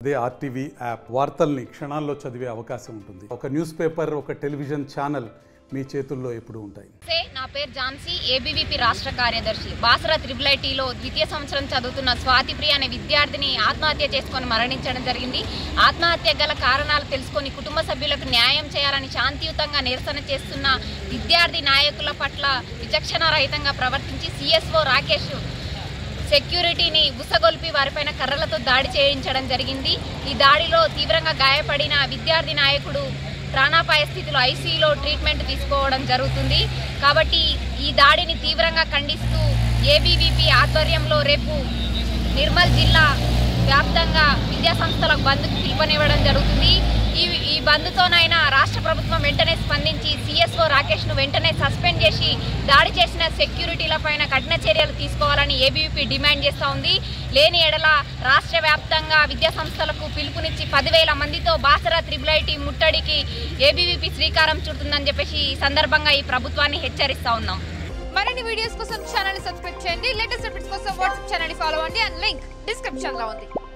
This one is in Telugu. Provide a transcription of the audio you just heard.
అదే ఆర్టీవీ యాప్ వార్తల్ని క్షణాల్లో చదివే అవకాశం ఉంటుంది. ఒక న్యూస్ పేపర్, ఒక టెలివిజన్ ఛానల్ మీ చేతుల్లో ఎప్పుడూ ఉంటాయి. నా పేరు ఝాన్సీ, ఏబీవీపీ రాష్ట్ర కార్యదర్శి. బాసరా IIITలో ద్వితీయ సంవత్సరం చదువుతున్న స్వాతిప్రియ అనే విద్యార్థిని ఆత్మహత్య చేసుకొని మరణించడం జరిగింది. ఆత్మహత్య గల కారణాలు తెలుసుకొని కుటుంబ సభ్యులకు న్యాయం చేయాలని శాంతియుతంగా నిరసన చేస్తున్న విద్యార్థి నాయకుల పట్ల విచక్షణారహితంగా ప్రవర్తించి CSO రాకేష్ సెక్యూరిటీని ఉసగొల్పి వారిపైన కర్రలతో దాడి చేయించడం జరిగింది. ఈ దాడిలో తీవ్రంగా గాయపడిన విద్యార్థి నాయకుడు ప్రాణాపాయ స్థితిలో ICUలో ట్రీట్మెంట్ తీసుకోవడం జరుగుతుంది. కాబట్టి ఈ దాడిని తీవ్రంగా ఖండిస్తూ ఏబీవీపీ ఆధ్వర్యంలో రేపు నిర్మల్ జిల్లా వ్యాప్తంగా విద్యాసంస్థలకు బంద్కు పిలుపునివ్వడం జరుగుతుంది. ఈ బంద్తోనైనా రాష్ట్ర ప్రభుత్వం వెంటనే స్పందించి CSO రాకేష్ను వెంటనే సస్పెండ్ చేసి దాడి చేసిన సెక్యూరిటీలపైన కఠిన చర్యలు తీసుకోవాలని ఏబీవీపీ డిమాండ్ చేస్తూ ఉంది. లేని ఎడల రాష్ట్ర వ్యాప్తంగా విద్యాసంస్థలకు పిలుపునిచ్చి 10,000 మందితో బాసరా IIIT ముట్టడికి ఏబీవీపీ శ్రీకారం చుడుతుందని చెప్పేసి ఈ సందర్భంగా ఈ ప్రభుత్వాన్ని హెచ్చరిస్తా ఉన్నాం. మరిన్ని వీడియోస్ కోసం ఛానల్ సబ్స్క్రైబ్ చేయండి. లేటెస్ట్ అప్డేట్స్ కోసం వాట్సాప్ ఛానల్ ఫాలో అవ్వండి. అండ్ లింక్ డిస్క్రిప్షన్ లో ఉంది.